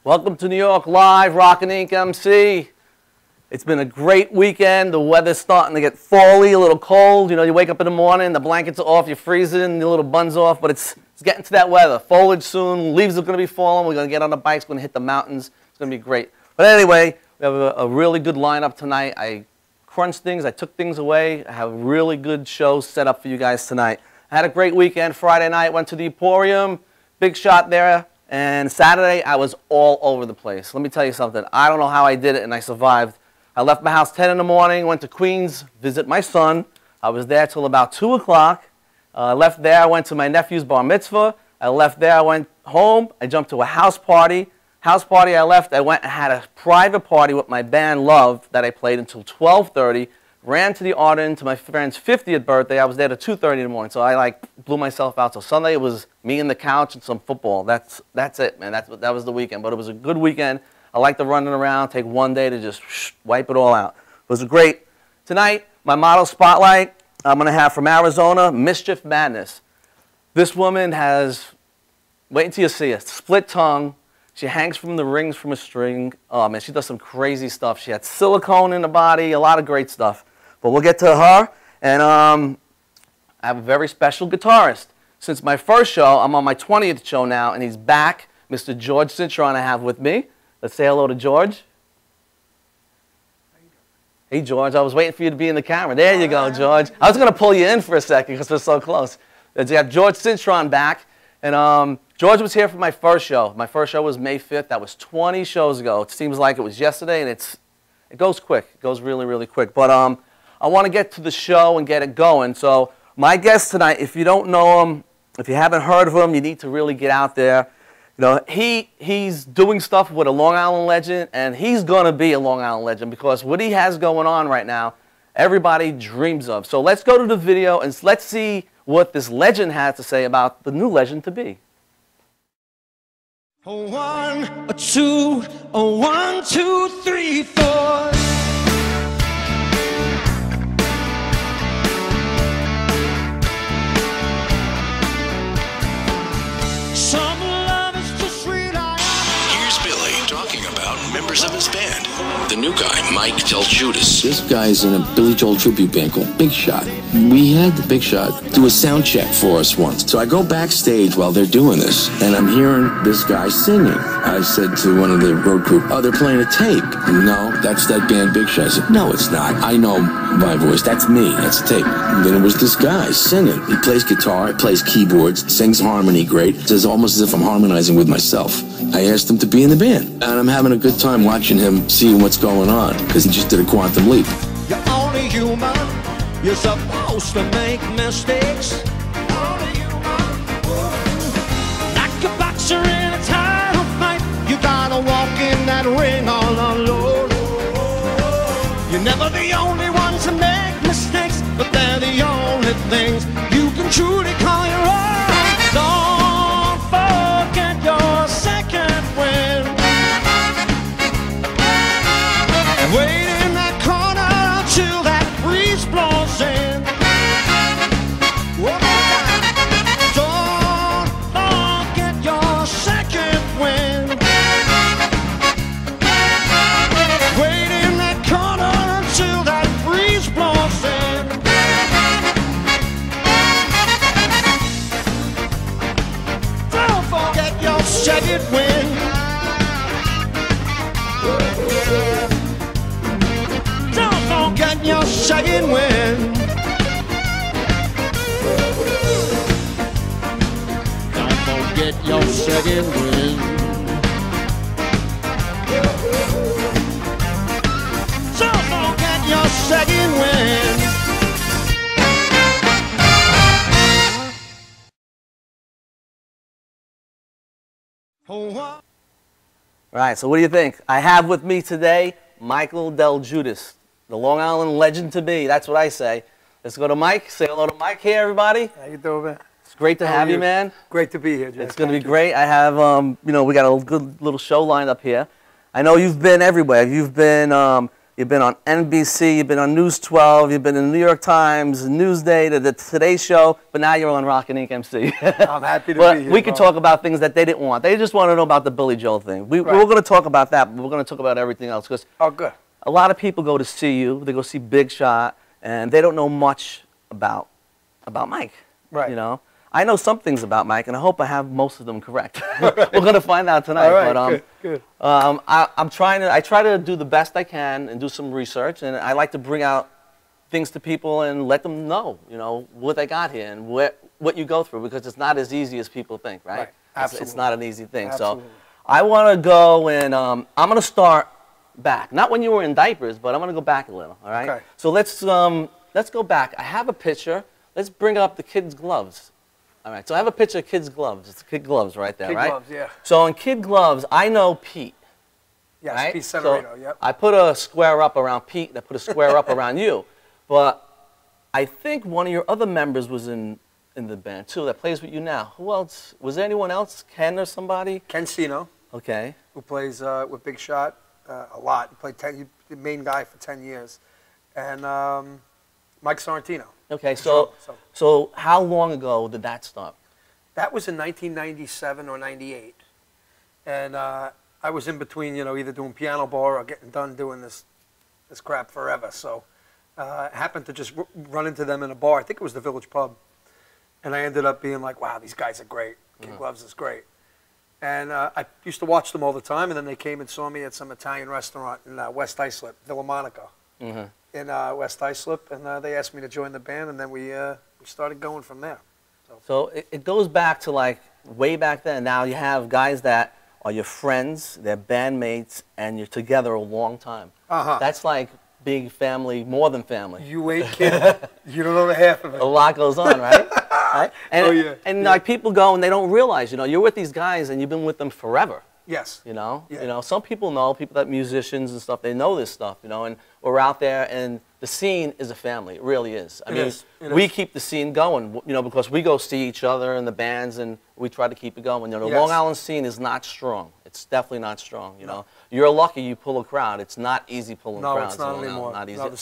Welcome to New York Live, Rockin' Inc. MC. It's been a great weekend. The weather's starting to get fally, a little cold. You know, you wake up in the morning, the blankets are off, you're freezing, your little bun's off, but it's getting to that weather. Foliage soon, leaves are going to be falling. We're going to get on the bikes, going to hit the mountains. It's going to be great. But anyway, we have a really good lineup tonight. I crunched things, I took things away. I have a really good show set up for you guys tonight. I had a great weekend. Friday night, went to the Emporium, big shot there. And Saturday, I was all over the place. Let me tell you something. I don't know how I did it, and I survived. I left my house 10 in the morning, went to Queens, visit my son. I was there till about 2 o'clock. I left there, I went to my nephew's bar mitzvah. I left there, I went home. I jumped to a house party. House party, I left. I went and had a private party with my band Love that I played until 12:30. Ran to the Arden to my friend's 50th birthday. I was there till 2:30 in the morning, so I blew myself out. So Sunday it was me and the couch and some football. That's it, man. That was the weekend. But it was a good weekend. I like to run around, take one day to just wipe it all out. It was great. Tonight, my model spotlight, I'm going to have from Arizona, Mischief Madness. This woman has, wait until you see it, split tongue. She hangs from the rings from a string. Oh, man, she does some crazy stuff. She had silicone in the body, a lot of great stuff. But we'll get to her, and I have a very special guitarist. Since my first show, I'm on my 20th show now, and he's back. Mr. George Cintron I have with me. Let's say hello to George. Hey, George, I was waiting for you to be in the camera. There you go, George. I was going to pull you in for a second because we're so close. We have George Cintron back, and George was here for my first show. My first show was May 5th. That was 20 shows ago. It seems like it was yesterday, and it goes quick. It goes really, really quick. But I want to get to the show and get it going. So my guest tonight, if you don't know him, if you haven't heard of him, you need to really get out there. You know, he's doing stuff with a Long Island legend, and he's going to be a Long Island legend because what he has going on right now, everybody dreams of. So let's go to the video and let's see what this legend has to say about the new legend to be. A 1, a 2, a 1, 2, 3, 4. Some love is just sweet. Here's Billy talking about members of his band. The new guy, Mike Delguidice. This guy's in a Billy Joel tribute band called Big Shot. We had the Big Shot do a sound check for us once. So I go backstage while they're doing this, and I'm hearing this guy singing. I said to one of the road crew, oh, they're playing a tape. No, that's that band Big Shot. I said, no, it's not. I know my voice. That's me. That's a tape. And then it was this guy singing. He plays guitar, plays keyboards, sings harmony great. It's almost as if I'm harmonizing with myself. I asked him to be in the band, and I'm having a good time watching him, seeing what's going on, because he just did a quantum leap. You're only human. You're supposed to make mistakes. Only human. Like a boxer in a title fight, you gotta walk in that ring all alone. You're never the only one to make mistakes, but they're the only things you can truly call your own. Don't forget your second wind. Wait in that corner until that breeze blows in. One more time. Don't forget your second wind. Wait in that corner until that breeze blows in. Don't forget your second wind. Don't forget your second wind. Don't forget your second wind. Don't forget your second wind. Oh, Right, so what do you think? I have with me today Michael Delguidice, the Long Island legend to be. That's what I say. Let's go to Mike. Say hello to Mike here, everybody. How you doing, man? It's great to have you, man. Great to be here, Jay. It's going to be great. I have, you know, we got a good little show lined up here. I know you've been everywhere. You've been on NBC, you've been on News 12, you've been in the New York Times, Newsday, the Today Show, but now you're on Rock and Ink MC. I'm happy to be here. We could talk about things that they didn't want. They just want to know about the Billy Joel thing. We're going to talk about that, but we're going to talk about everything else. Because good. a lot of people go to see you, they go see Big Shot, and they don't know much about Mike. Right. You know? I know some things about Mike, and I hope I have most of them correct. We're going to find out tonight. All right, but, good. I try to do the best I can and do some research, and I like to bring out things to people and let them know, you know, what they got here and what you go through, because it's not as easy as people think, right? Right. Absolutely. It's not an easy thing. Absolutely. So I want to go and I'm going to start back. Not when you were in diapers, but I'm going to go back a little, all right? Okay. So let's go back. I have a picture. Let's bring up the kids' gloves. All right, so I have a picture of kids' gloves. It's kid gloves right there, Kid right? gloves, yeah. So in kid gloves, I know Pete. Yes, Right? Pete So Severino, yep. I put a square up around Pete, and I put a square up around you. But I think one of your other members was in the band, too, that plays with you now. Who else? Was there anyone else? Ken or somebody? Ken Sino, Okay. who plays with Big Shot a lot. He played he's the main guy for 10 years. And Mike Sorrentino. Okay, so how long ago did that start? That was in 1997 or 98. And I was in between, you know, either doing piano bar or getting done doing this crap forever. So I happened to just run into them in a bar. I think it was the Village Pub. And I ended up being like, wow, these guys are great. Kid Gloves is great. And I used to watch them all the time. And then they came and saw me at some Italian restaurant in West Islip, Villa Monaco, in West Islip. And they asked me to join the band. And then we started going from there. So it goes back to like way back then. Now you have guys that are your friends, they're bandmates, and you're together a long time. That's like big family, more than family. You ain't kidding. You don't know the half of it. A lot goes on, right? Right? And, Oh, yeah. And like people go and they don't realize, you know, you're with these guys and you've been with them forever. Yes. You know, Yeah. you know, some people know, people that musicians and stuff, they know this stuff, you know, and we're out there and the scene is a family. It really is. I mean, we keep the scene going, you know, because we go see each other and the bands and we try to keep it going. You know, the Yes. Long Island scene is not strong. It's definitely not strong, you know. You're lucky you pull a crowd. It's not easy pulling No, crowds. it's not in Long anymore. Island. Not easy. No, the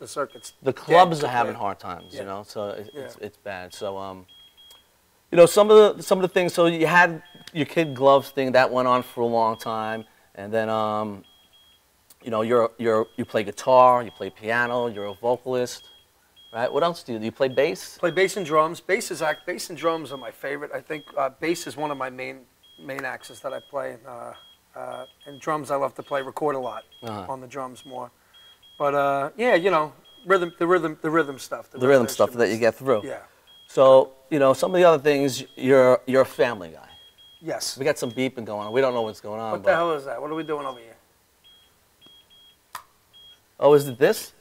circuits. The clubs dead are having completely. hard times, you Yeah. know, so Yeah. it's bad. So, you know, some of the things. So you had your kid gloves thing that went on for a long time, and then you know, you play guitar, you play piano, you're a vocalist, right? What else do you do? You play bass? Play bass and drums. Bass and drums are my favorite. I think bass is one of my main axes that I play. And drums I love to play, record a lot on the drums more. But yeah, you know, the rhythm stuff. The rhythm stuff that you get through. Yeah. So, you know, some of the other things, you're a family guy. Yes. We got some beeping going on. We don't know what's going on. What the hell is that? What are we doing over here? Oh, is it this?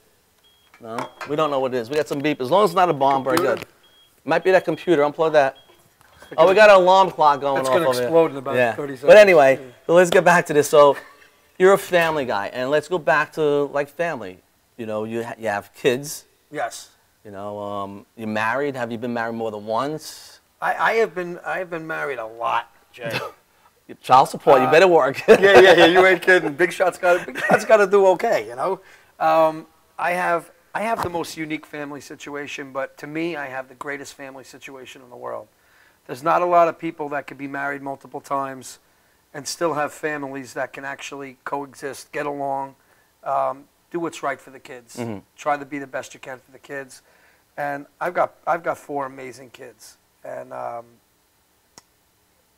No, we don't know what it is. We got some beep. As long as it's not a bomb, very Computer? good. Might be that computer. Unplug that. Oh, we got an alarm clock going That's off going to over here. explode in about Yeah. 30 seconds. But anyway, so let's get back to this. So you're a family guy, and let's go back to like family. You know, you have kids. Yes. You know, you're married. Have you been married more than once? I have been married a lot, Jay. Child support. You better work. yeah. You ain't kidding. Big Shot's got to do okay. You know, I have the most unique family situation, but to me, I have the greatest family situation in the world. There's not a lot of people that could be married multiple times and still have families that can actually coexist, get along, do what's right for the kids, try to be the best you can for the kids. And I've got 4 amazing kids, and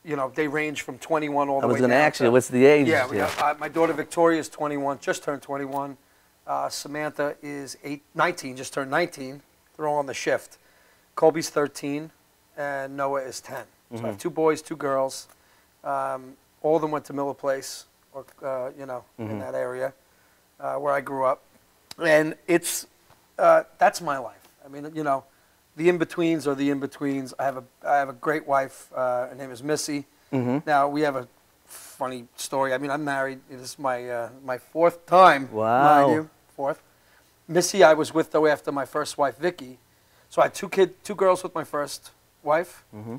you know, they range from 21 all the way down. I was going to ask you, what's the age? Yeah, my daughter Victoria is 21, just turned 21. Samantha is 19, just turned 19. They're all on the shift. Colby's 13, and Noah is 10. So I have 2 boys, 2 girls. All of them went to Miller Place, or you know, in that area where I grew up. And it's that's my life. I mean, you know, the in-betweens are the in-betweens. I have a great wife. Her name is Missy. Now we have funny story. I mean, I'm married. This is my fourth time. Wow. Mind you, fourth. Missy, I was with though after my first wife, Vicky. So I had two girls with my first wife. Mm-hmm.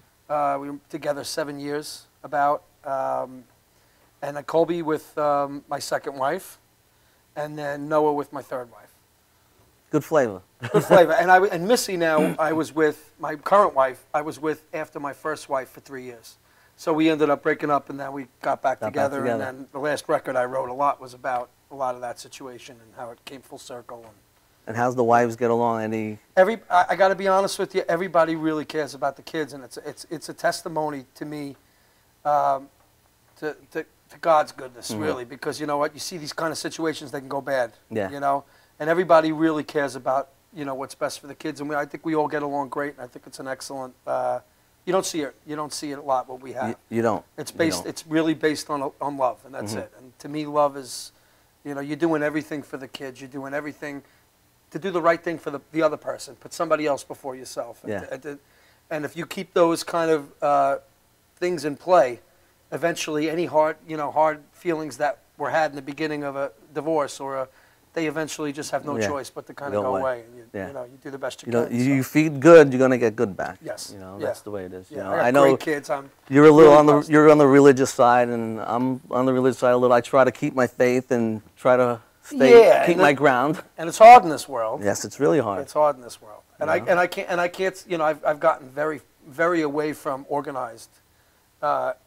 We were together 7 years about, and then Colby with my second wife, and then Noah with my third wife. Good flavor. Good flavor. And Missy now, I was with my current wife. I was with after my first wife for 3 years. So we ended up breaking up, and then we got back together. And then the last record I wrote a lot was about a lot of that situation and how it came full circle. And how's the wives get along? I got to be honest with you. Everybody really cares about the kids, and it's a testimony to me, to God's goodness, really, because you know what, you see these kind of situations, they can go bad. Yeah. You know, and everybody really cares about what's best for the kids, and I think we all get along great, and I think it's an excellent. You don't see it a lot what we have. You don't. It's really based on love, and that's it. And to me, love is, you're doing everything for the kids. You're doing everything to do the right thing for the other person. Put somebody else before yourself. Yeah. And if you keep those kind of things in play, eventually any hard feelings that were had in the beginning of a divorce they eventually just have no choice but to kind of go away. And you do the best you can. You feed good, you're gonna get good back. Yes. That's the way it is. Yeah. I know. Great kids. You're a little you're on the religious side, and I'm on the religious side a little. I try to keep my faith and try to keep my ground. And it's hard in this world. Yes, it's really hard. It's hard in this world. And I can't. I've gotten very, very away from organized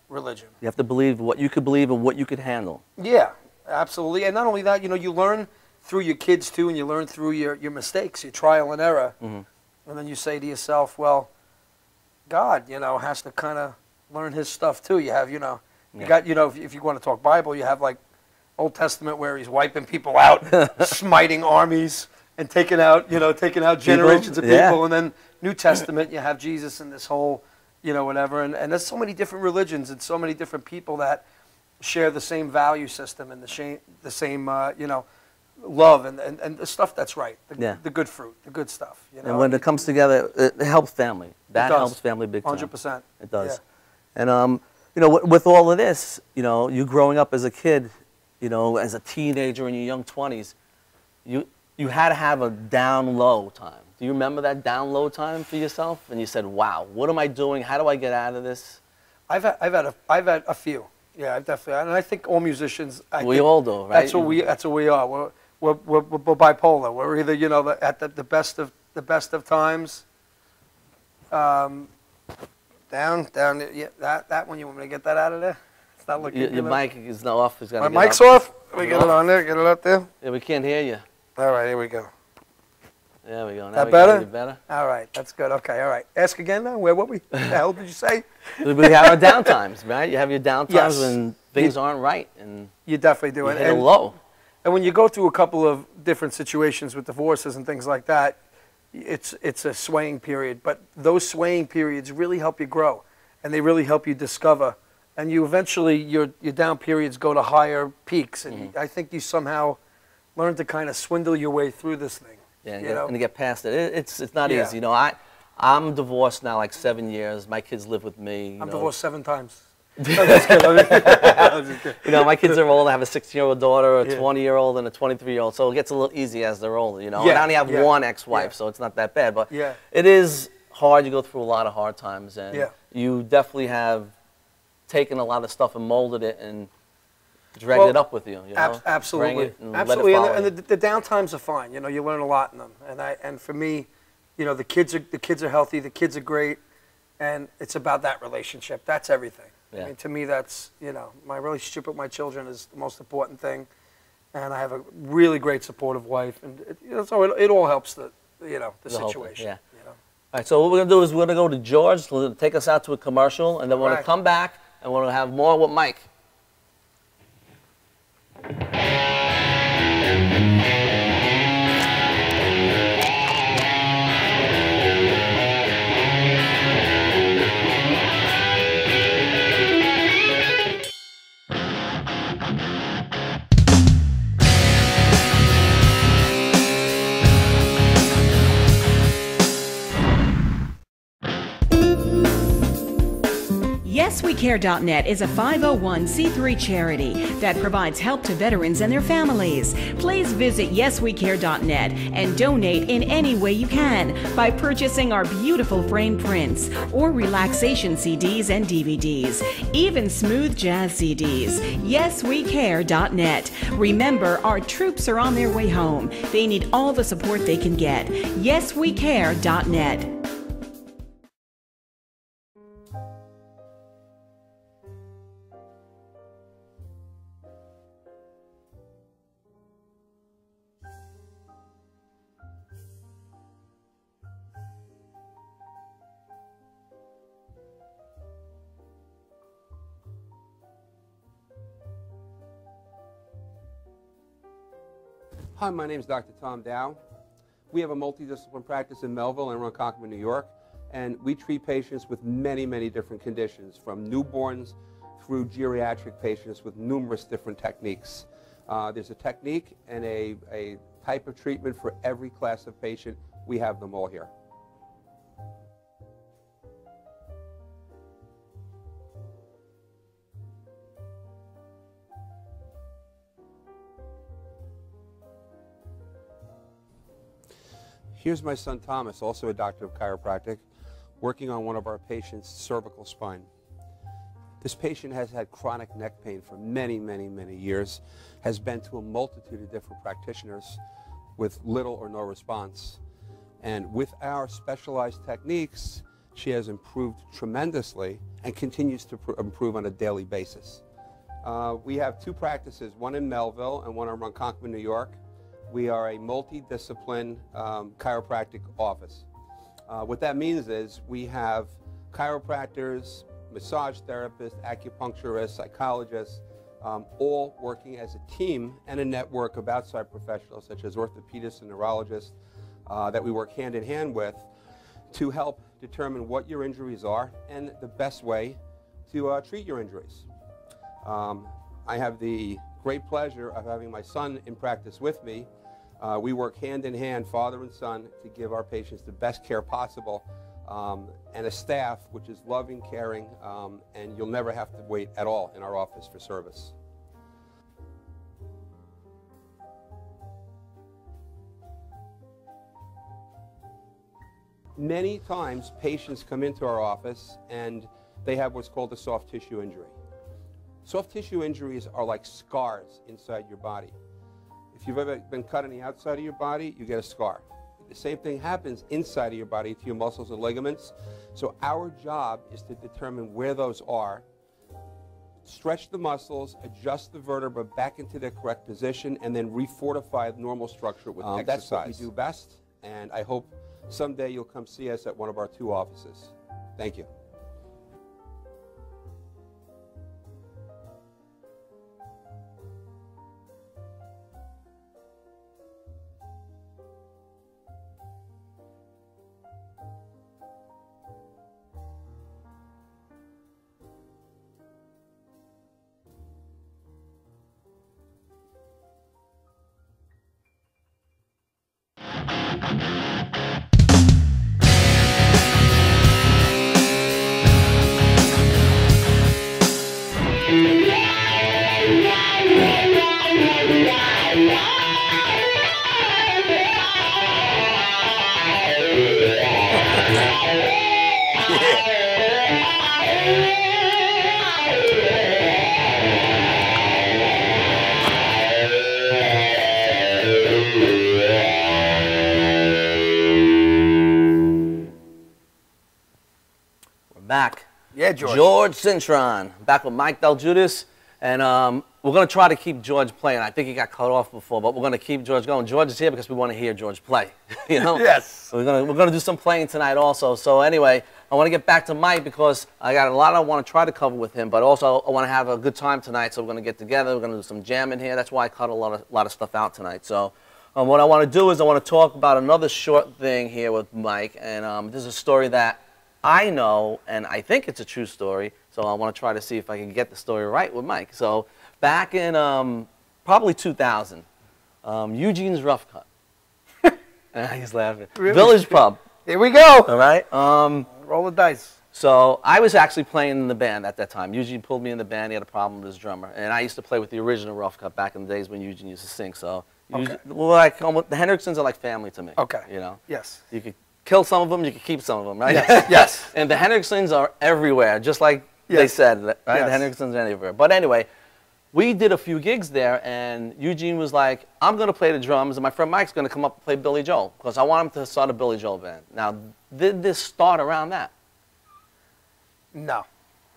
religion. You have to believe what you could believe and what you could handle. Yeah, absolutely. And not only that, you learn through your kids too, and you learn through your mistakes, your trial and error. And then you say to yourself, well, God, has to kind of learn his stuff too. You have, you got, if you want to talk Bible, you have like Old Testament where he's wiping people out, smiting armies, and taking out generations of people. And then New Testament, you have Jesus and this whole, whatever. And there's so many different religions and so many different people that share the same value system and the same, love and the stuff that's right. The good fruit, the good stuff. And when it comes together, it helps family. That helps family big time. 100%. It does. Yeah. And with all of this, you growing up as a kid, as a teenager in your young 20s, you had to have a down low time. Do you remember that down low time for yourself? And you said, "Wow, what am I doing? How do I get out of this?" I've had a few. Yeah, I've definitely. And I think all musicians. We all do, right? That's what we are. We're bipolar. We're either at the best of times. Down. Yeah, that one. You want me to get that out of there? It's not looking. Your mic is not off. My mic's off. Let me get it on there. Get it up there. Yeah, we can't hear you. All right, here we go. There we go. Now that better? Better? All right, that's good. Okay, all right. Ask again now. What the hell did you say? We have our down times, right? You have your down times when things aren't right, and you definitely do. You hit a low. And when you go through a couple of different situations with divorces and things like that, it's a swaying period. But those swaying periods really help you grow, and they really help you discover. And you eventually, your down periods go to higher peaks, and I think you somehow learn to kind of swindle your way through this thing. Yeah, and to get past it. It's not easy. I'm divorced now like 7 years. My kids live with me. I'm divorced 7 times. My kids are old. I have a 16-year-old daughter, a 20-year-old, and a 23-year-old. So it gets a little easy as they're older, And I only have one ex-wife, so it's not that bad. But it is hard. You go through a lot of hard times, and you definitely have taken a lot of stuff and molded it and dragged it up with you. Absolutely, and absolutely. Let it follow and the down times are fine. You learn a lot in them. And for me, the kids are healthy. The kids are great, and it's about that relationship. That's everything. Yeah. I mean, to me, that's my relationship with my children is the most important thing, and I have a really great supportive wife, and so it all helps the situation. Yeah. All right. So what we're gonna do is we're gonna go to George. We're gonna take us out to a commercial, and then we're gonna come back and we're gonna have more with Mike. Yes, we YesWeCare.net is a 501c3 charity that provides help to veterans and their families. Please visit YesWeCare.net and donate in any way you can by purchasing our beautiful framed prints or relaxation CDs and DVDs, even smooth jazz CDs. YesWeCare.net. Remember, our troops are on their way home. They need all the support they can get. YesWeCare.net. Hi, my name is Dr. Tom Dow. We have a multidisciplinary practice in Melville and Ronkonkoma, New York, and we treat patients with many, many different conditions, from newborns through geriatric patients with numerous different techniques. There's a technique and a type of treatment for every class of patient. We have them all here. Here's my son Thomas, also a doctor of chiropractic, working on one of our patients' cervical spine. This patient has had chronic neck pain for many, many, many years, has been to a multitude of different practitioners with little or no response. And with our specialized techniques, she has improved tremendously and continues to improve on a daily basis. We have two practices, one in Melville and one in Ronkonkoma, New York. We are a multidiscipline chiropractic office. What that means is we have chiropractors, massage therapists, acupuncturists, psychologists, all working as a team and a network of outside professionals such as orthopedists and neurologists that we work hand in hand with to help determine what your injuries are and the best way to treat your injuries. I have the great pleasure of having my son in practice with me. We work hand in hand, father and son, to give our patients the best care possible, and a staff which is loving, caring, and you'll never have to wait at all in our office for service. Many times patients come into our office and they have what's called a soft tissue injury. Soft tissue injuries are like scars inside your body. If you've ever been cut on the outside of your body, you get a scar. The same thing happens inside of your body to your muscles and ligaments. So our job is to determine where those are, stretch the muscles, adjust the vertebra back into their correct position, and then refortify the normal structure with exercise. That's what we do best, and I hope someday you'll come see us at one of our two offices. Thank you. Back. Yeah, George. George Cintron, back with Mike Delguidice, and we're going to try to keep George playing. I think he got cut off before, but we're going to keep George going. George is here because we want to hear George play. You know? Yes. So we're going to do some playing tonight also. So anyway, I want to get back to Mike because I got a lot I want to try to cover with him, but also I want to have a good time tonight. So we're going to get together. We're going to do some jamming here. That's why I cut a lot of stuff out tonight. So what I want to do is I want to talk about another short thing here with Mike, and this is a story that I know, and I think it's a true story, so I want to try to see if I can get the story right with Mike. So back in probably 2000, Eugene's Rough Cut. He's laughing. Really? Village Pub. Here we go. All right. Roll the dice. So I was actually playing in the band at that time. Eugene pulled me in the band. He had a problem with his drummer. And I used to play with the original Rough Cut back in the days when Eugene used to sing. So Okay. well, like, the Hendricksons are like family to me. Okay. You know? Yes. You could kill some of them, you could keep some of them, right? Yes. Yes. And the Hendricksons are everywhere, just like they said, right? Yes. The Hendricksons are everywhere. But anyway, we did a few gigs there, and Eugene was like, I'm going to play the drums, and my friend Mike's going to come up and play Billy Joel, because I want him to start a Billy Joel band. Now, did this start around that? No.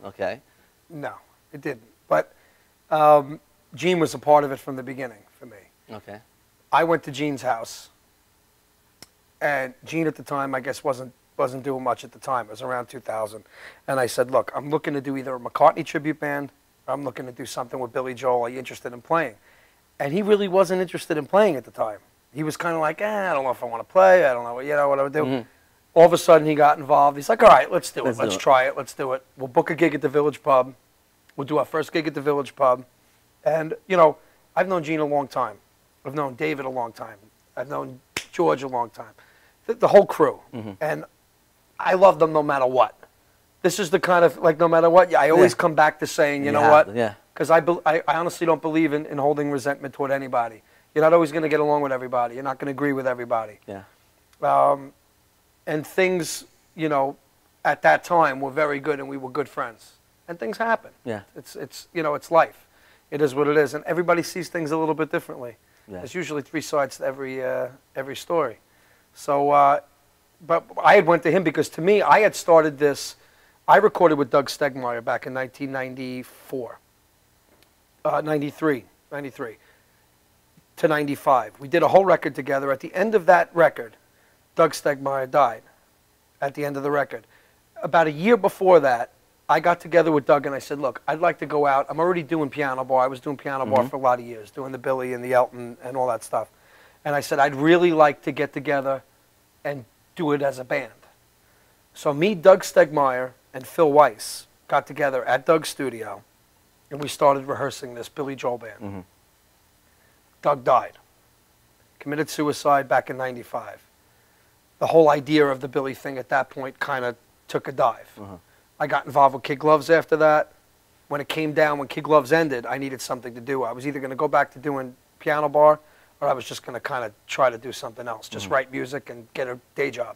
Okay. No, it didn't. But Gene was a part of it from the beginning for me. Okay. I went to Gene's house, and Gene at the time, I guess, wasn't doing much at the time. It was around 2000. And I said, look, I'm looking to do either a McCartney tribute band, or I'm looking to do something with Billy Joel. Are you interested in playing? And he really wasn't interested in playing at the time. He was kind of like, I don't know if I want to play. I don't know what I would do. Mm-hmm. All of a sudden, he got involved. He's like, all right, let's do it. Let's try it. Let's do it. We'll book a gig at the Village Pub. We'll do our first gig at the Village Pub. And, you know, I've known Gene a long time. I've known David a long time. I've known George a long time. The whole crew. Mm-hmm. And I love them no matter what. This is the kind of, like, no matter what, I always come back to saying, you know what? Yeah. Because I honestly don't believe in holding resentment toward anybody. You're not always going to get along with everybody. You're not going to agree with everybody. Yeah. And things, you know, at that time were very good, and we were good friends. And things happen. Yeah. It's you know, it's life. It is what it is. And everybody sees things a little bit differently. Yeah. There's usually three sides to every story. So, but I had went to him because, to me, I had started this. I recorded with Doug Stegmeyer back in 1994, 93 to 95. We did a whole record together. At the end of that record, Doug Stegmeyer died at the end of the record. About a year before that, I got together with Doug and I said, look, I'd like to go out. I'm already doing piano bar. I was doing piano bar for a lot of years, doing the Billy and the Elton and all that stuff. And I said, I'd really like to get together and do it as a band. So me, Doug Stegmeyer, and Phil Weiss got together at Doug's studio, and we started rehearsing this Billy Joel band. Mm-hmm. Doug died, committed suicide back in '95. The whole idea of the Billy thing at that point kind of took a dive. Uh-huh. I got involved with Kid Gloves after that. When it came down, when Kid Gloves ended, I needed something to do. I was either going to go back to doing piano bar, or I was just going to kind of try to do something else, just write music and get a day job.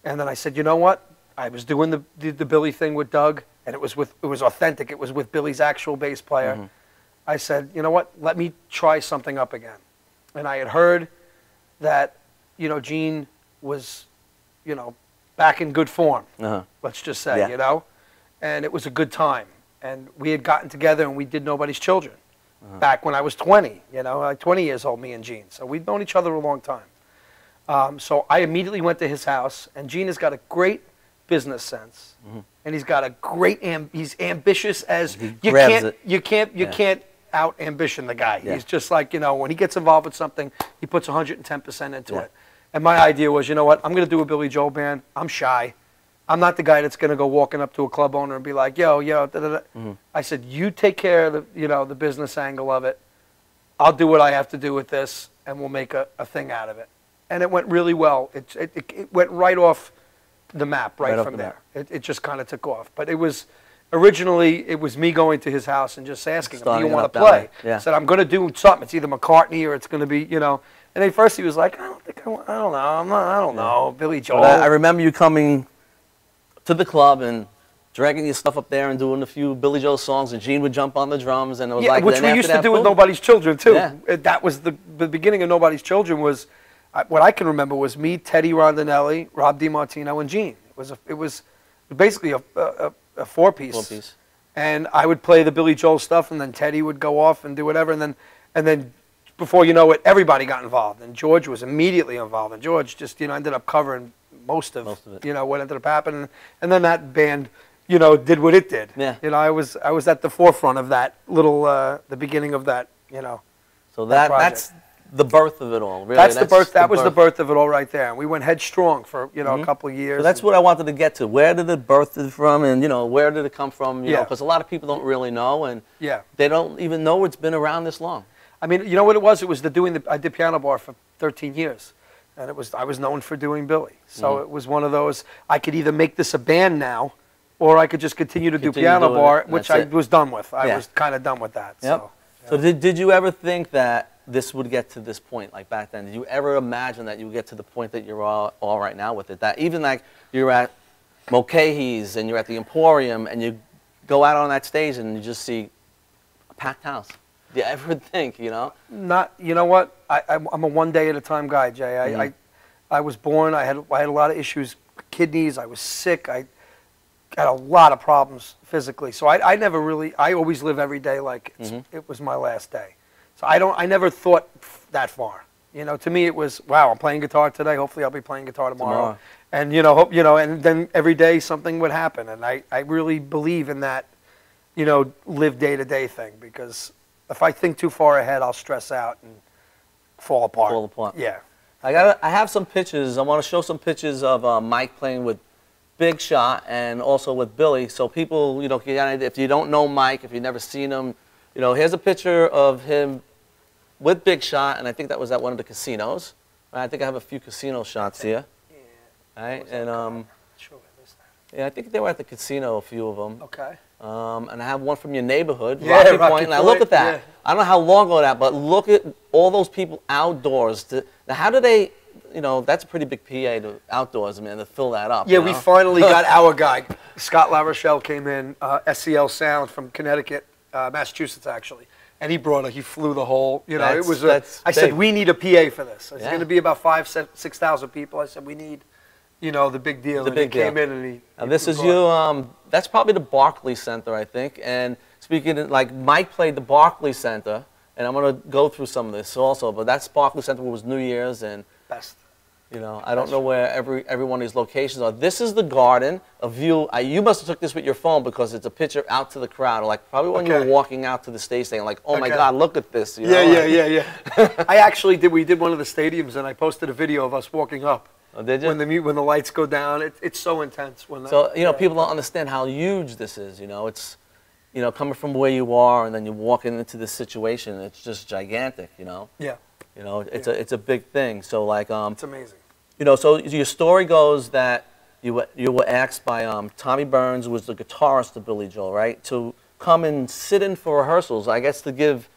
And then I said, you know what? I was doing the Billy thing with Doug, and it was authentic. It was with Billy's actual bass player. Mm-hmm. I said, you know what? Let me try something up again. And I had heard that, you know, Gene was, you know, back in good form, let's just say, you know? And it was a good time. And we had gotten together and we did Nobody's Children back when I was 20, you know, like 20 years old, me and Gene. So we'd known each other a long time. So I immediately went to his house, and Gene has got a great business sense. Mm-hmm. And he's got a great, he's ambitious as, you can't out ambition the guy. Yeah. He's just like, you know, when he gets involved with something, he puts 110% into it. And my idea was, you know what, I'm going to do a Billy Joel band. I'm shy. I'm not the guy that's going to go walking up to a club owner and be like, yo, da, da, da. Mm-hmm. I said, you take care of the, you know, the business angle of it. I'll do what I have to do with this, and we'll make a thing out of it. And it went really well. It went right off the map right from there. It just kind of took off. But it was, originally, it was me going to his house and just asking him, do you want to play? I said, I'm going to do something. It's either McCartney or it's going to be, you know. And at first he was like, I don't know, Billy Joel. But I remember you coming to the club and dragging your stuff up there and doing a few Billy Joel songs, and Gene would jump on the drums, and it was like, which we used to do with Nobody's Children too. Yeah. That was the beginning of Nobody's Children. Was what I can remember was me, Teddy Rondinelli, Rob DiMartino, and Gene. It was basically a four-piece. And I would play the Billy Joel stuff, and then Teddy would go off and do whatever, and then before you know it, everybody got involved, and George was immediately involved, and George just, you know, ended up covering most of it. You know, what ended up happening, and then that band, you know, did what it did. Yeah. You know, I was at the forefront of that little, the beginning of that, you know. So that's the birth of it all, really. That's the birth. That was the birth of it all right there. And we went headstrong for, you know, a couple of years. So that's what I wanted to get to. Where did it birth it from, and, you know, where did it come from? You know, because a lot of people don't really know, and they don't even know it's been around this long. I mean, you know what it was? It was I did piano bar for 13 years. and I was known for doing Billy. So it was one of those, I could either make this a band now, or I could just continue to do piano bar, which I was done with. I was kind of done with that. Yep. So did you ever think that this would get to this point, like back then? Did you ever imagine that you would get to the point that you're all right now with it? That even like you're at Mulcahy's and you're at the Emporium and you go out on that stage and you just see a packed house. Do you ever think, you know? Not, you know what? I'm a one day at a time guy, Jay. I was born, I had a lot of issues, kidneys, I was sick, I had a lot of problems physically. So I never really, I always live every day like it was my last day. So I never thought that far. You know, to me it was, wow, I'm playing guitar today, hopefully I'll be playing guitar tomorrow. And and then every day something would happen. And I really believe in that, live day to day thing, because if I think too far ahead, I'll stress out and fall apart. Yeah. I have some pictures. I want to show some pictures of Mike playing with Big Shot and also with Billy, so people, if you don't know Mike, if you've never seen him, here's a picture of him with Big Shot, and I think that was at one of the casinos. I think I have a few casino shots here. Yeah. Right, and yeah, I think they were at the casino, a few of them. Okay. And I have one from your neighborhood, yeah, Rocky Point. Now look at that. Yeah. I don't know how long ago that, but look at all those people outdoors. Now, how do they? That's a pretty big PA to outdoors, man, to fill that up. Yeah, we finally got our guy. Scott LaRochelle came in, SCL Sound from Connecticut, Massachusetts actually, and he flew the whole. It was. I said we need a PA for this. It's going to be about 6,000 people. I said we need. The big deal. He came in and he. Now this is you. That's probably the Barclays Center, I think. And speaking of, like, Mike played the Barclays Center, and I'm going to go through some of this also. But that's Barclays Center was New Year's, and best. I don't know where every one of these locations are. This is the Garden, a view. You must have took this with your phone because it's a picture out to the crowd, like probably when you were walking out to the stage saying, like, oh my God, look at this. Yeah. I actually did. We did one of the stadiums, and I posted a video of us walking up. Oh, did you? When the lights go down, it's so intense. People don't understand how huge this is. It's, coming from where you are and then you're walking into this situation. It's just gigantic. Yeah. It's a big thing. So like it's amazing. So your story goes that you were asked by Tommy Burns, who was the guitarist of Billy Joel, right, to come and sit in for rehearsals. I guess to give.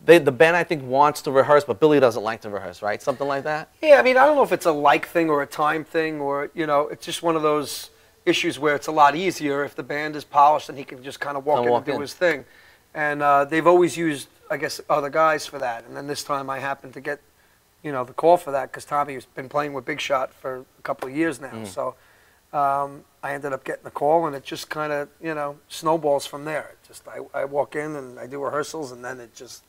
The band, I think, wants to rehearse, but Billy doesn't like to rehearse, right? Something like that? Yeah, I mean, I don't know if it's a like thing or a time thing, or, it's just one of those issues where it's a lot easier if the band is polished and he can just kind of walk in and do his thing. And they've always used, I guess, other guys for that. And then this time I happened to get, the call for that because Tommy's been playing with Big Shot for a couple of years now. So I ended up getting the call, and it just kind of, snowballs from there. It just I walk in and I do rehearsals, and then it just...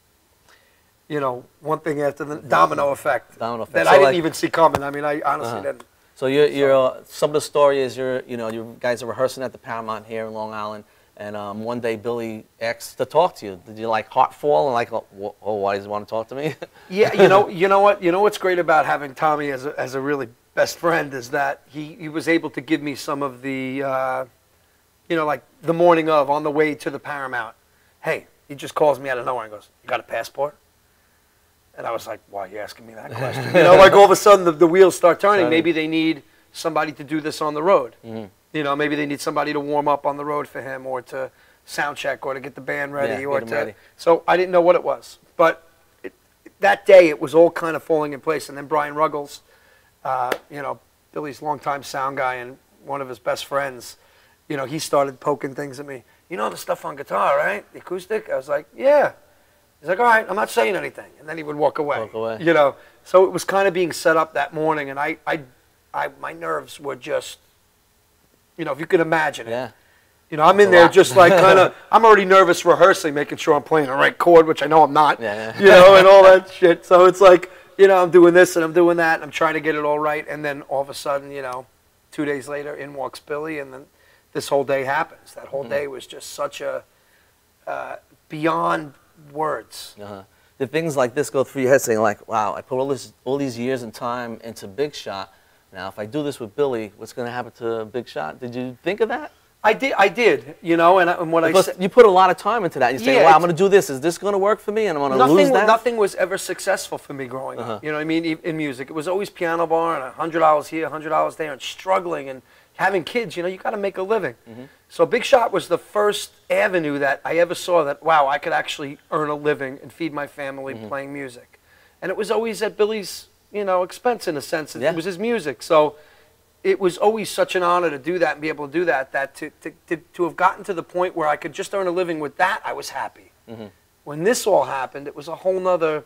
one thing after the domino effect. That I didn't even see coming. I mean, I honestly didn't. So you're some of the story is you guys are rehearsing at the Paramount here in Long Island, and one day Billy asked to talk to you. Did you like heart fall and like, why does he want to talk to me? Yeah, you know what? You know what's great about having Tommy as a really best friend is that he was able to give me some of the, like the morning of on the way to the Paramount. Hey, he just calls me out of nowhere and goes, "You got a passport?" And I was like, why are you asking me that question? Like all of a sudden the wheels start turning. Maybe they need somebody to do this on the road. Maybe they need somebody to warm up on the road for him, or to sound check, or to get the band ready. Ready. So I didn't know what it was. But that day it was all kind of falling in place. And then Brian Ruggles, Billy's longtime sound guy and one of his best friends, he started poking things at me. The stuff on guitar, right? The acoustic? I was like, yeah. He's like, all right, I'm not saying anything. And then he would walk away. So it was kind of being set up that morning, and my nerves were just, if you could imagine it. Yeah. I'm in there just like kind of, I'm already nervous rehearsing, making sure I'm playing the right chord, which I know I'm not, and all that shit. So it's like, I'm doing this and I'm doing that, and I'm trying to get it all right. And then all of a sudden, 2 days later, in walks Billy, and then this whole day happens. That whole day was just such a beyond words. Did things like this go through your head, saying like, wow, I put all these years and time into Big Shot. Now, if I do this with Billy, what's going to happen to Big Shot? Did you think of that? I did, you know, and what Because I said. you put a lot of time into that. You say, Yeah, wow, I'm going to do this. Is this going to work for me? And I'm going to lose that? Nothing was ever successful for me growing up. You know what I mean? In music, it was always piano bar and $100 here, $100 there, and struggling and having kids. You know, you got to make a living. So Big Shot was the first avenue that I ever saw that, wow, I could actually earn a living and feed my family playing music. And it was always at Billy's, you know, expense in a sense. It was his music. So it was always such an honor to do that and be able to do that, to have gotten to the point where I could just earn a living with that, I was happy. When this all happened, it was a whole nother,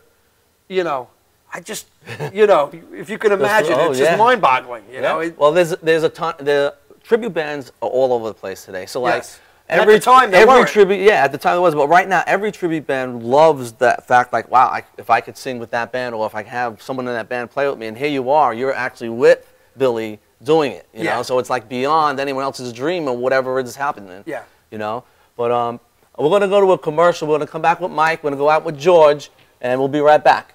you know, I just, you know, if you can imagine, it's just mind-boggling, you know. Well, there's a ton, the tribute bands are all over the place today. So like, every time tribute, at the time it was, but right now every tribute band loves that fact, like, wow, if I could sing with that band, or if I have someone in that band play with me, and here you are, you're actually with Billy doing it, you know, so it's like beyond anyone else's dream or whatever is happening, you know. But we're going to go to a commercial. We're going to come back with Mike. We're going to go out with George, and we'll be right back.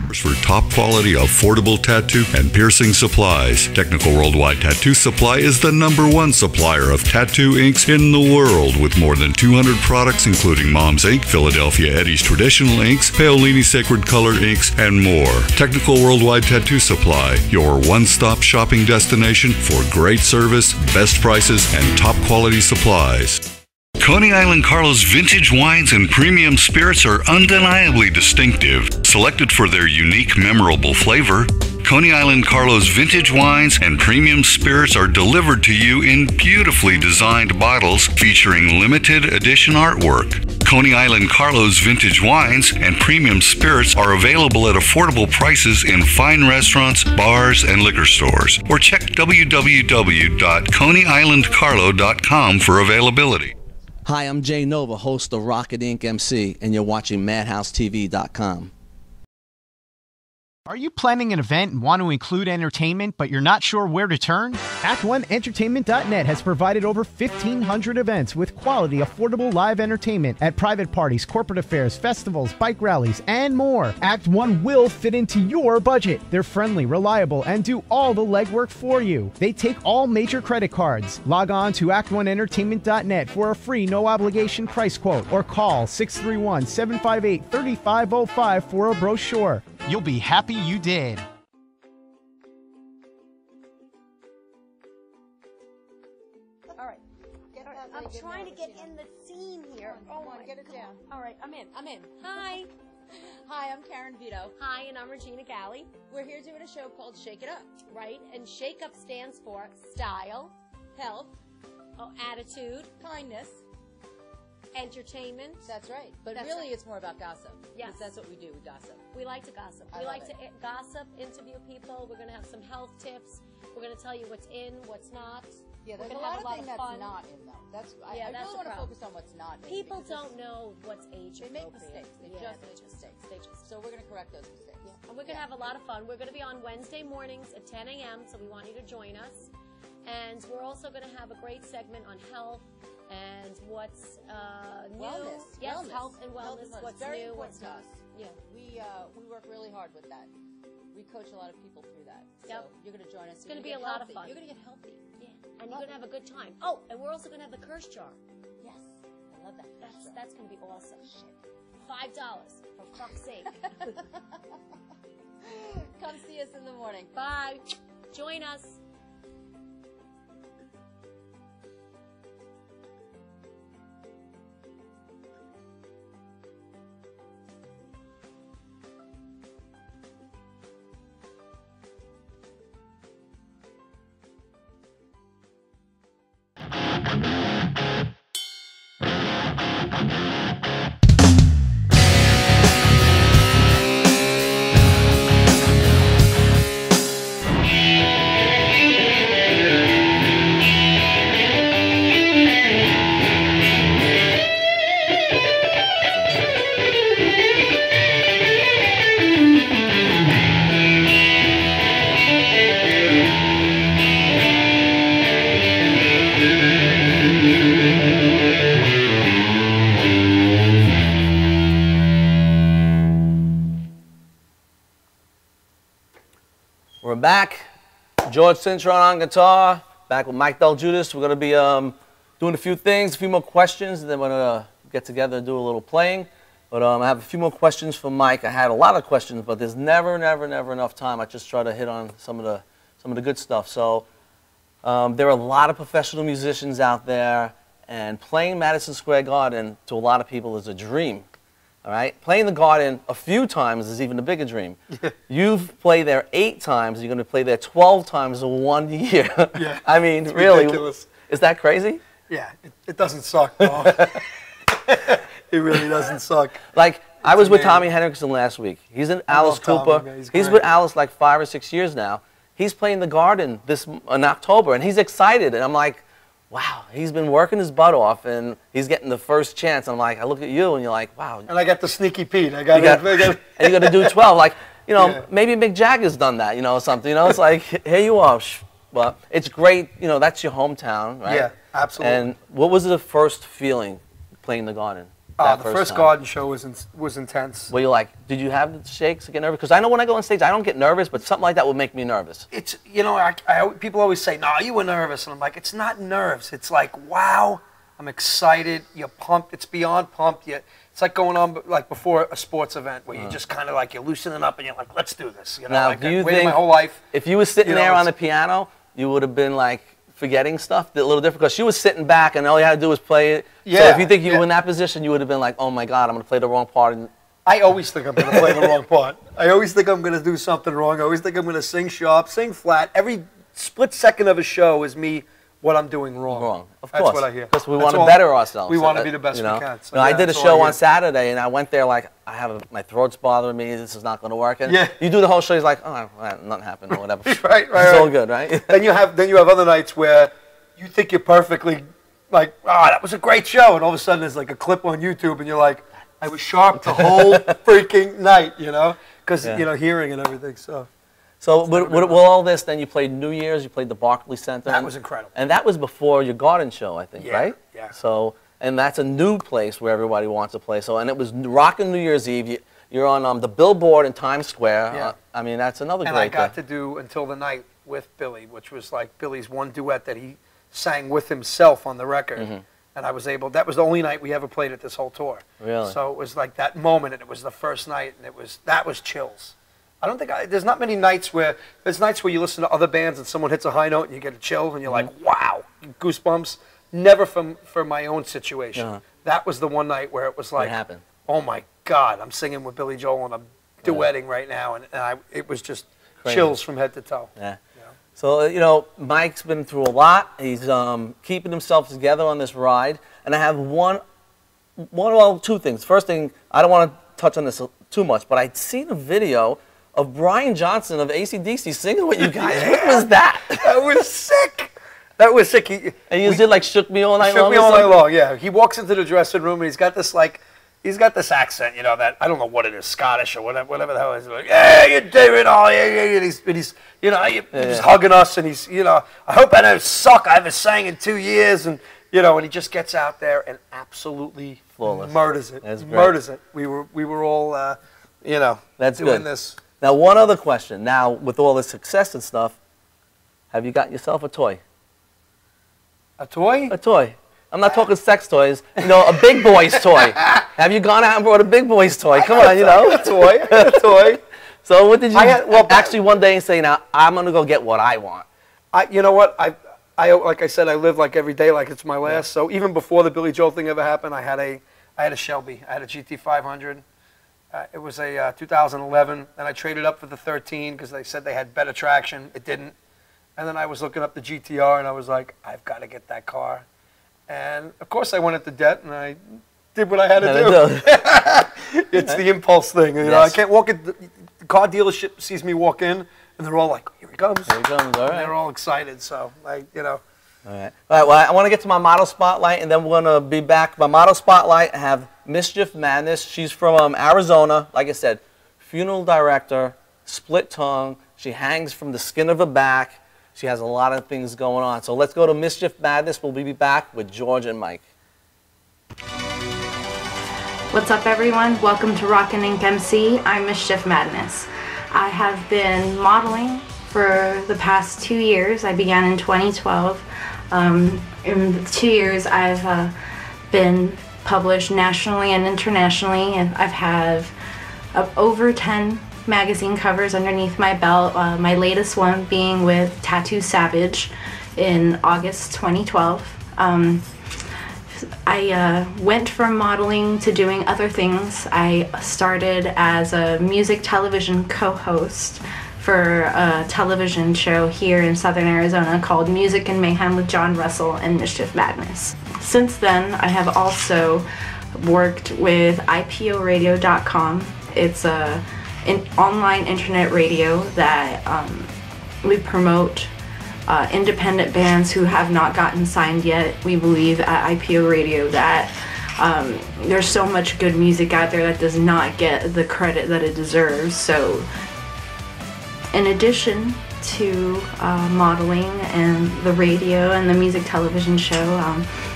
For top quality, affordable tattoo and piercing supplies, Technical Worldwide Tattoo Supply is the #1 supplier of tattoo inks in the world, with more than 200 products including Mom's Ink, Philadelphia Eddie's Traditional Inks, Paolini Sacred Color Inks, and more. Technical Worldwide Tattoo Supply, your one-stop shopping destination for great service, best prices, and top quality supplies. Coney Island Carlos vintage wines and premium spirits are undeniably distinctive, selected for their unique, memorable flavor. Coney Island Carlos vintage wines and premium spirits are delivered to you in beautifully designed bottles featuring limited edition artwork. Coney Island Carlos vintage wines and premium spirits are available at affordable prices in fine restaurants, bars, and liquor stores. Or check www.coneyislandcarlo.com for availability. Hi, I'm Jay Nova, host of Rocket Inc. MC, and you're watching MadhouseTV.com. Are you planning an event and want to include entertainment, but you're not sure where to turn? Act1Entertainment.net has provided over 1,500 events with quality, affordable live entertainment at private parties, corporate affairs, festivals, bike rallies, and more. Act 1 will fit into your budget. They're friendly, reliable, and do all the legwork for you. They take all major credit cards. Log on to Act1Entertainment.net for a free, no-obligation price quote, or call 631-758-3505 for a brochure. You'll be happy you did. All right. I'm trying to get in the scene here. Come on, get it down. All right, I'm in. Hi. Hi, I'm Karen Vito. Hi, and I'm Regina Galley. We're here doing a show called Shake It Up. Right, and Shake Up stands for style, Health, attitude, kindness. entertainment. That's right. But That's really, right. it's more about gossip. Yes. That's what we do, we gossip. We like to gossip. I We love like to it. gossip, interview people. We're going to have some health tips. We're going to tell you what's in, what's not. Yeah, We're there's a gonna have lot of things that's fun. not in them. That's Yeah, I that's really the want to problem. focus on what's not in. People because don't know what's age They make appropriate. mistakes. They Yeah, just make mistakes. They just. So we're going to correct those mistakes. And we're going to have a lot of fun. We're going to be on Wednesday mornings at 10 a.m., so we want you to join us. And we're also going to have a great segment on health and what's new. Wellness. Yes, Wellness. health and wellness. Wellness. What's Very new, important what's to not. us. Yeah. We work really hard with that. We coach a lot of people through that. So Yep. you're going to join us. It's going to be a lot of fun. You're going to get healthy. Yeah. And you're going to have a good time. Oh, and we're also going to have the curse jar. Yes. I love that. That's going to be awesome. $5, for fuck's sake. Come see us in the morning. Bye. Join us. back. George Cintron on guitar. Back with Mike Delguidice. We're going to be doing a few things, a few more questions, and then we're going to get together and do a little playing. But I have a few more questions for Mike. I had a lot of questions, but there's never enough time. I just try to hit on some of the good stuff. So there are a lot of professional musicians out there, and playing Madison Square Garden to a lot of people is a dream. All right, playing the Garden a few times is even a bigger dream. You've played there 8 times. You're going to play there 12 times in 1 year. Yeah, I mean, really, ridiculous. Is that crazy? Yeah, it doesn't suck, though. It really doesn't suck. Like, I was with Tommy Henriksen last week. He's in Alice Cooper. He's with Alice like 5 or 6 years now. He's playing the Garden in October, and he's excited. And I'm like, wow, he's been working his butt off, and he's getting the first chance. And I'm like, I look at you, and you're like, wow. And I got the sneaky Pete. And you got to do 12. Like, you know, maybe Mick Jagger's done that, you know, something. You know, it's like, here you are. But it's great. You know, that's your hometown, right? Yeah, absolutely. And what was the first feeling playing the Garden? The first Garden show was intense. Were you like, did you have the shakes, get nervous? Because I know when I go on stage, I don't get nervous, but something like that would make me nervous. It's, you know, people always say, no, you were nervous. And I'm like, it's not nerves. It's like, wow, I'm excited. You're pumped. It's beyond pumped. It's like going on like before a sports event where you just kind of like, you're loosening up and you're like, let's do this. You know, now, like do you waiting think my whole life. If you were sitting there on the piano, you would have been like, forgetting stuff a little different, because she was sitting back and all you had to do was play it. Yeah, so if you think you were in that position, you would have been like, oh my God, I'm going to play the wrong part. And I always think I'm going to play the wrong part. I always think I'm going to do something wrong. I always think I'm going to sing sharp, sing flat. Every split second of a show is me, what I'm doing wrong. Of course. That's what I hear. Because we want to better ourselves. We want to be the best we can. So no, I did a show on Saturday, and I went there like, my throat's bothering me, this is not going to work. And you do the whole show, he's like, oh, nothing happened or whatever. Right. It's all good, right? Then you have other nights where you think you're perfectly, like, that was a great show, and all of a sudden there's like a clip on YouTube, and you're like, I was sharp the whole freaking night, you know, because you know, hearing and everything. So with all this, then you played New Year's, you played the Barclays Center. That was incredible. And that was before your Garden show, I think, right? Yeah. So, and that's a new place where everybody wants to play. So, and it was rocking New Year's Eve. You're on the billboard in Times Square. Yeah. I mean, that's another great thing. And I got thing. to do Until the Night with Billy, which was like Billy's one duet that he sang with himself on the record. And I was able, that was the only night we ever played at this whole tour. Really? So it was like that moment, and it was the first night, and that was chills. I don't think, there's not many nights where, there's nights where you listen to other bands and someone hits a high note and you get a chill and you're like, wow, goosebumps. Never for my own situation. That was the one night where it was like, oh my God, I'm singing with Billy Joel and I'm duetting right now, and it was just chills from head to toe. Yeah. So, you know, Mike's been through a lot. He's keeping himself together on this ride. And I have two things. First thing, I don't want to touch on this too much, but I'd seen a video of Brian Johnson of AC/DC singing with you guys. What was that? That was sick. That was sick. And you did like Shook Me All Night Long? Shook Me All Night Long, yeah. He walks into the dressing room and he's got this like, he's got this accent, you know, that, I don't know what it is, Scottish or whatever the hell it is. Like, hey, you're doing all, and he's you know, he's hugging us, and he's, you know, I hope I don't suck. I haven't sang in 2 years, and, you know, and he just gets out there and absolutely murders it. Murders it. We were all, you know, doing this. Now, one other question. Now, with all the success and stuff, have you got yourself a toy? A toy? A toy. I'm not talking sex toys. You know, a big boy's toy. Have you gone out and brought a big boy's toy? Come on, you know. A toy. A toy. So what did you actually one day say, now, I'm going to go get what I want? You know what? I like I said, I live like every day like it's my last. Yeah. So even before the Billy Joel thing ever happened, I had a Shelby. I had a GT500. It was a 2011. Then I traded up for the 13 because they said they had better traction. It didn't. And then I was looking up the GTR, and I was like, I've got to get that car. And, of course, I went into debt, and I did what I had to do. It's the impulse thing. You know, I can't walk in. The car dealership sees me walk in, and they're all like, here he comes. Here he comes, all right. And they're all excited, so, you know. All right. All right, well, I want to get to my model spotlight, and then we're going to be back. My model spotlight, I have Mischief Madness. She's from Arizona. Like I said, funeral director, split tongue. She hangs from the skin of her back. She has a lot of things going on. So let's go to Mischief Madness. We'll be back with George and Mike. What's up, everyone? Welcome to Rockin' Ink MC. I'm Mischief Madness. I have been modeling for the past 2 years. I began in 2012. In the 2 years, I've been published nationally and internationally, and I've had over 10 magazine covers underneath my belt. My latest one being with Tattoo Savage in August 2012. I went from modeling to doing other things. I started as a music television co-host for a television show here in Southern Arizona called Music and Mayhem with John Russell and Mischief Madness. Since then, I have also worked with IPOradio.com. It's an online internet radio that we promote independent bands who have not gotten signed yet. We believe at IPO Radio that there's so much good music out there that does not get the credit that it deserves. So in addition to modeling and the radio and the music television show,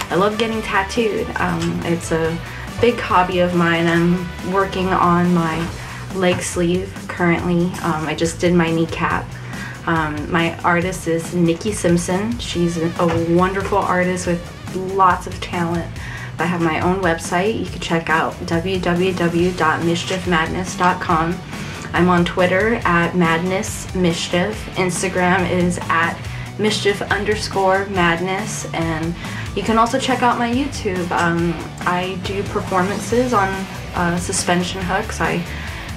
I love getting tattooed. It's a big hobby of mine. I'm working on my leg sleeve currently. I just did my kneecap. My artist is Nikki Simpson. She's a wonderful artist with lots of talent. I have my own website. You can check out www.mischiefmadness.com. I'm on Twitter at MadnessMischief. Instagram is at Mischief_Madness. And you can also check out my YouTube. I do performances on suspension hooks. I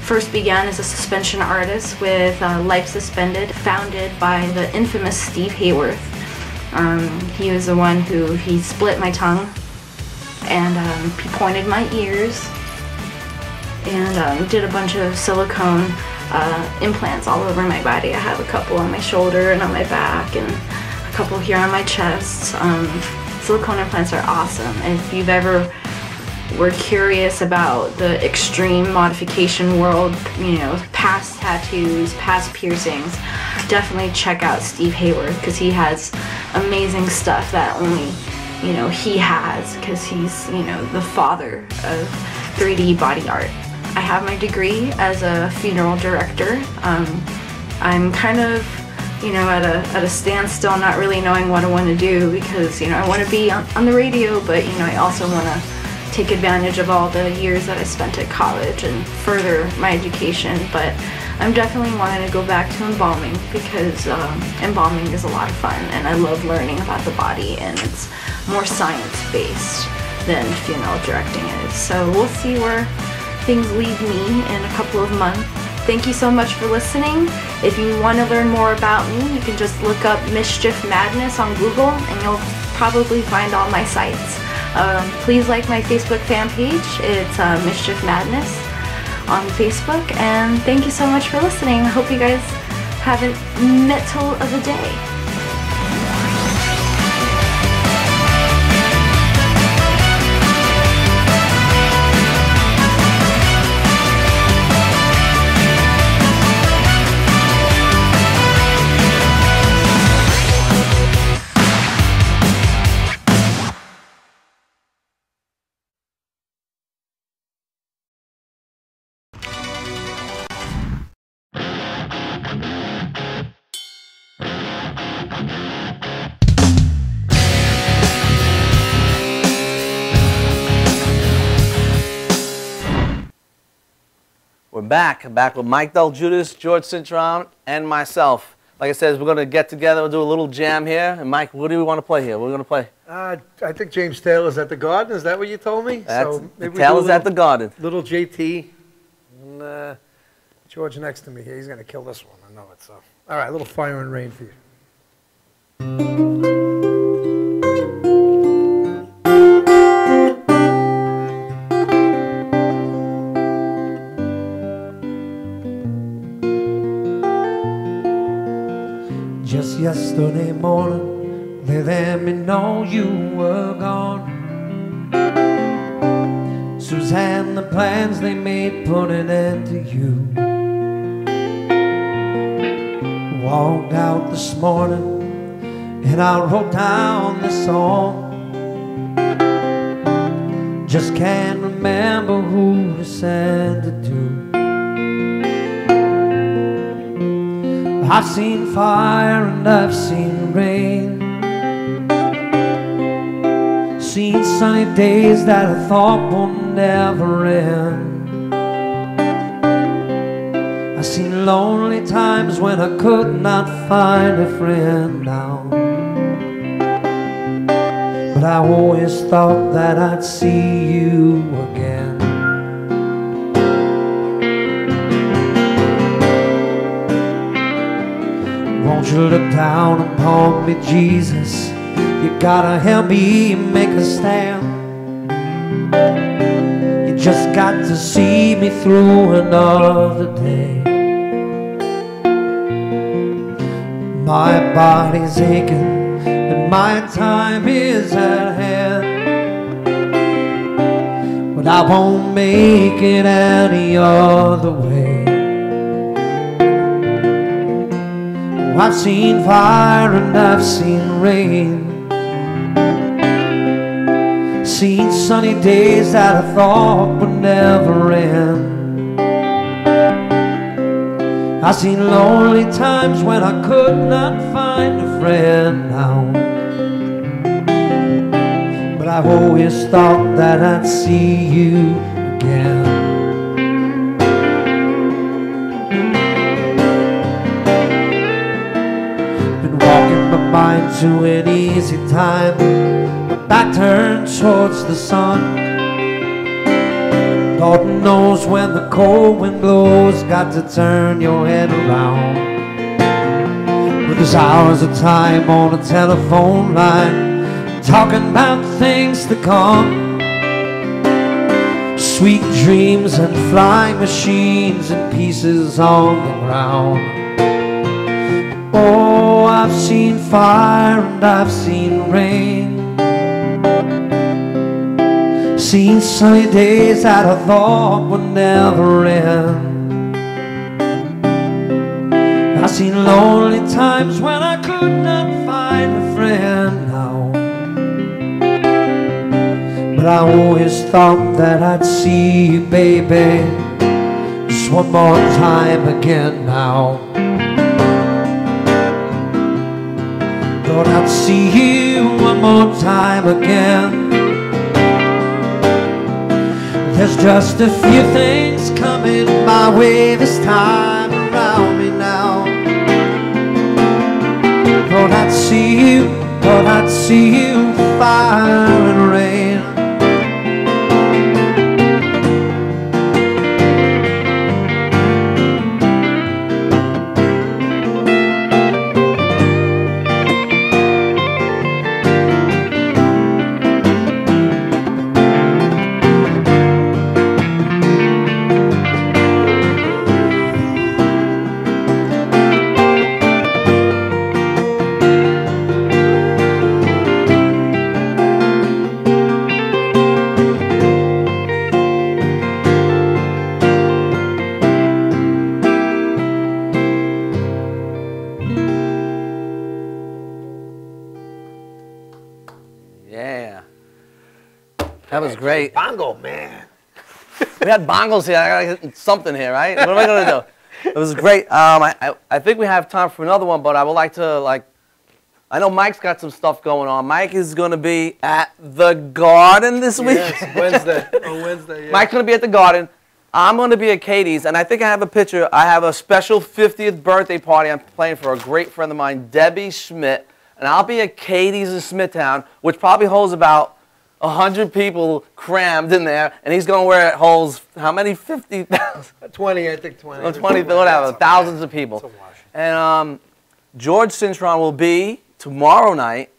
first began as a suspension artist with Life Suspended, founded by the infamous Steve Hayworth. He was the one who split my tongue and he pointed my ears and did a bunch of silicone implants all over my body. I have a couple on my shoulder and on my back and a couple here on my chest. Silicone implants are awesome. If you've ever were curious about the extreme modification world, you know, past tattoos, past piercings, definitely check out Steve Hayworth, because he has amazing stuff that only, you know, he has, because he's, you know, the father of 3D body art. I have my degree as a funeral director. I'm kind of, you know, at a standstill, not really knowing what I want to do, because, you know, I want to be on the radio, but, you know, I also want to take advantage of all the years that I spent at college and further my education. But I'm definitely wanting to go back to embalming, because embalming is a lot of fun and I love learning about the body, and it's more science-based than funeral directing is. So we'll see where things lead me in a couple of months. Thank you so much for listening. If you want to learn more about me, you can just look up Mischief Madness on Google and you'll probably find all my sites. Please like my Facebook fan page. It's Mischief Madness on Facebook. And thank you so much for listening. I hope you guys have a metal of a day. We're back with Mike Delguidice, George Cintron, and myself. Like I said, we're going to get together and do a little jam here. And Mike, what do we want to play here? What are we going to play? I think James Taylor's at the Garden. Is that what you told me? That's, so maybe Taylor's at the Garden. Little JT and George next to me here. He's going to kill this one. I know it. So, all right, a little Fire and Rain for you. Just yesterday morning, they let me know you were gone. Suzanne, the plans they made put an end to you. Walked out this morning and I wrote down this song. Just can't remember who to send it to. I've seen fire and I've seen rain, seen sunny days that I thought would never end. I've seen lonely times when I could not find a friend now, but I always thought that I'd see you again. Won't you look down upon me, Jesus? You gotta help me make a stand. You just got to see me through another day. My body's aching and my time is at hand, but I won't make it any other way. I've seen fire and I've seen rain, seen sunny days that I thought would never end. I've seen lonely times when I could not find a friend now, but I've always thought that I'd see you again. Mind to an easy time, my back turned towards the sun. Lord knows when the cold wind blows, got to turn your head around. But there's hours of time on a telephone line, talking about things to come, sweet dreams and flying machines and pieces on the ground. Oh, I've seen fire and I've seen rain, seen sunny days that I thought would never end. I've seen lonely times when I could not find a friend now, but I always thought that I'd see you, baby, just one more time again now. Thought I'd see you one more time again. There's just a few things coming my way this time around me now. Thought I'd see you, thought I'd see you, fire and rain. That was great. Bongo, man. We had bongos here. I gotta get something here, right? What am I gonna do? It was great. I think we have time for another one, but I would like to, I know Mike's got some stuff going on. Mike is gonna be at the Garden this week. Yes, Wednesday. On Wednesday, yeah. Mike's gonna be at the Garden. I'm gonna be at Katie's, and I think I have a picture. I have a special 50th birthday party I'm playing for a great friend of mine, Debbie Schmidt, and I'll be at Katie's in Smithtown, which probably holds about 100 people crammed in there, and he's going where it holds how many? 50,000? 20, I think 20. 20, whatever, thousands of people. And George Cintron will be tomorrow night,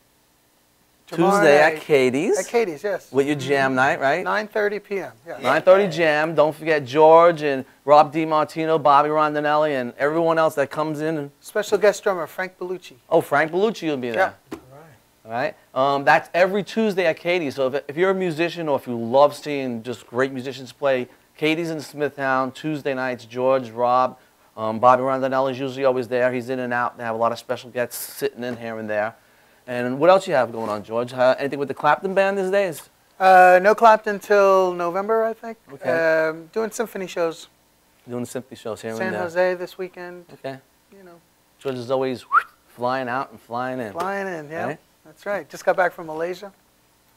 Tuesday at Katie's. At Katie's, yes. With your jam night, right? 9:30 p.m. Yes. 9:30 jam. Don't forget George and Rob DiMartino, Bobby Rondinelli, and everyone else that comes in. Special guest drummer, Frank Bellucci. Oh, Frank Bellucci will be there. Yeah. All right. That's every Tuesday at Katie's. So if you're a musician or if you love seeing just great musicians play, Katie's in Smithtown, Tuesday nights, George, Rob, Bobby Rondinelli is usually always there. He's in and out. They have a lot of special guests sitting in here and there. And what else you have going on, George? Anything with the Clapton band these days? No Clapton till November, I think. Okay. Doing symphony shows. Doing symphony shows here and San there. Jose this weekend. Okay. You know. George is always flying out and flying in. Flying in, yeah. Right? That's right. Just got back from Malaysia.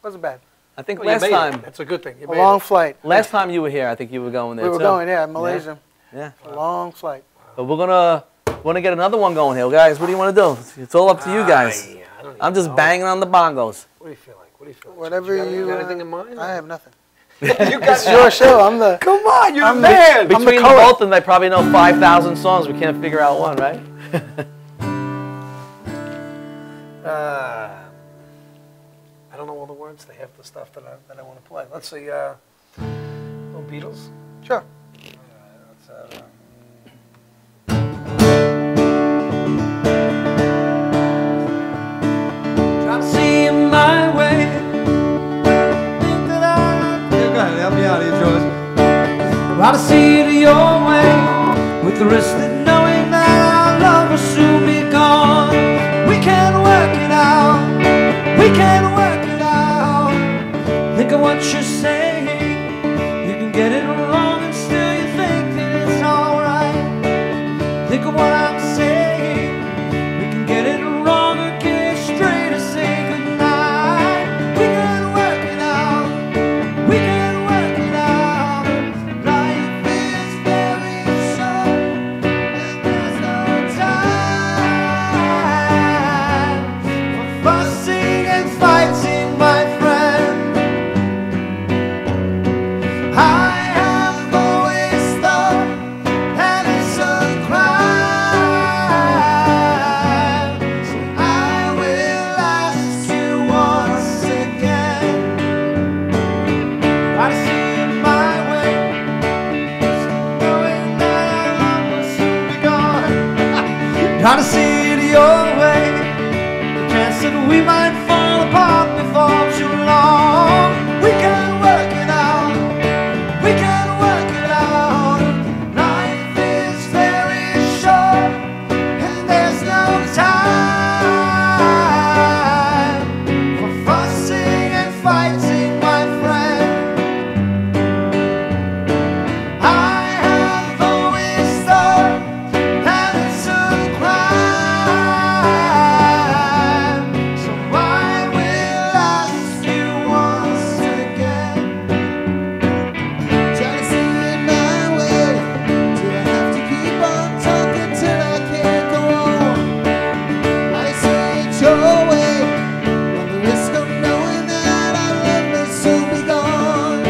Wasn't bad. I think Well, you last made it. time. That's a good thing. A long flight. Last time you were here, I think you were going there We were too. going, yeah, Malaysia. Yeah. A long flight. But we're gonna get another one going here, guys. What do you want to do? It's all up to you guys. I'm just banging on the bongos. What do you feel like? What do you feel like? Whatever you got anything in mind? I have nothing. It's your show. I'm the. Come on, you're I'm the man. Between the both of them, they probably know 5,000 songs. We can't figure out one, right? I don't know all the words. They have the stuff that I want to play. Let's see. Little Beatles. Sure. Try to see it my way. Think that Go ahead, help me out here, George. try to see it your way, with the risk that knowing that our love will soon be gone. We can work it out. We can work it out. Think of what you're saying. You can get it wrong and still you think that it's alright. Think of what I'm saying. We can get it wrong or get it straight and say goodnight. We can work it out. We can work it out. Life is very short and there's no time for fussing and fighting, my friend. I have always thought that it's a crime, so I will ask you once again. Try to see it my way, knowing that our love will soon be gone. Try to see it your way, the chance that we might fall apart before too long. We can work it out. We can work it out. Life is very short and there's no time for fussing and fighting, my friend. I have always thought that it's a crime, so I will ask you once again. Try to see it my way. Do I have to keep on talking till I can't go on? I say it your way, on the risk of knowing that our love may soon be gone.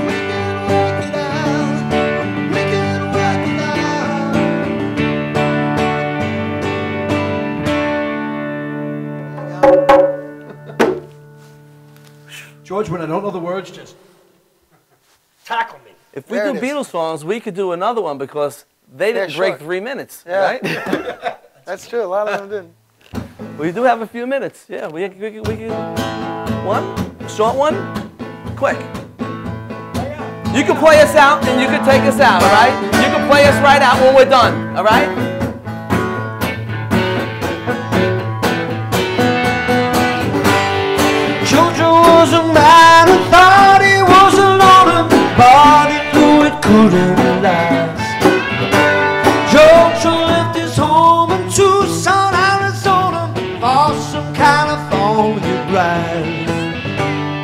We can work it out. We can work it out. George, when I don't know the words, just tackle me. If we There do it is. Beatles songs, we could do another one because they didn't They're break short. 3 minutes, Yeah. right? That's true. A lot of them didn't. We do have a few minutes. Yeah, we can one, short one, quick. You can play us out and you can take us out, all right? You can play us right out when we're done, all right? George was a man who thought he was alone, but he knew it couldn't last. George left his home in Tucson, Arizona, for some California grass.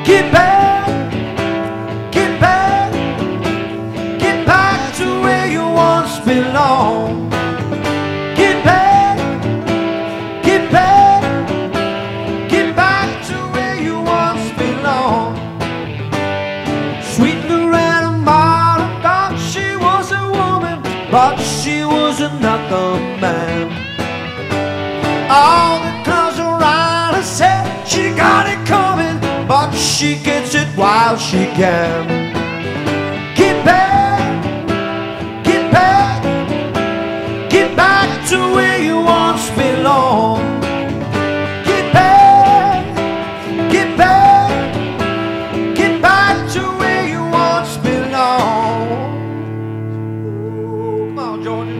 Get back, get back, get back to where you once belonged. Get back, get back, get back to where you once belonged. Sweet Loretta Martin thought she was a woman, but she was another man. All the girls around her said she got it coming, but she gets it while she can. Get back, get back, get back to where you once belonged. Get back, get back, get back to where you once belonged. Ooh, come on, Jordan.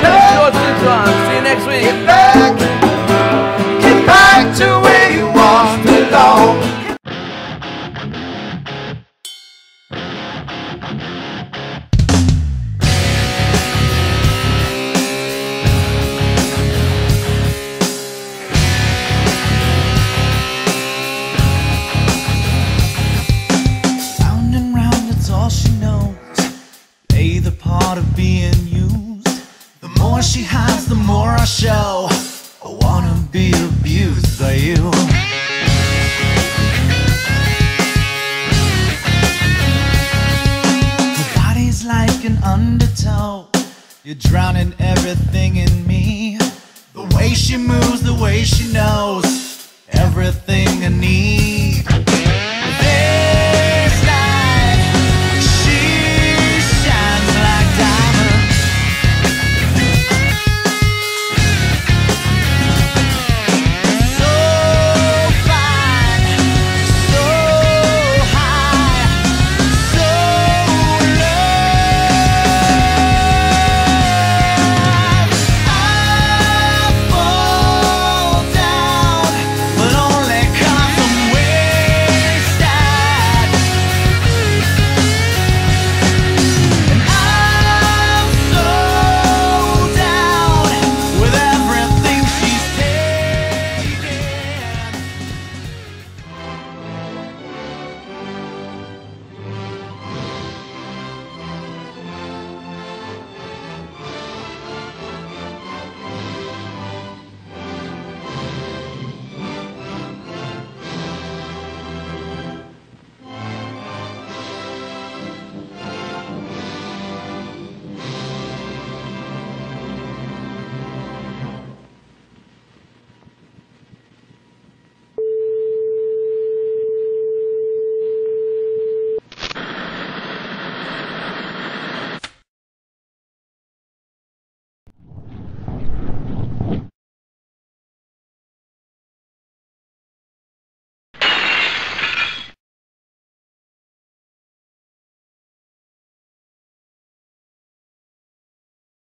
Short Cintron. See you next week. Get back to where you once belonged. Round and round, it's all she knows. Play the part of being used. The more she hides, the more I show. I wanna be abused by you. Her body's like an undertow. You're drowning everything in me. The way she moves, the way she knows everything I need.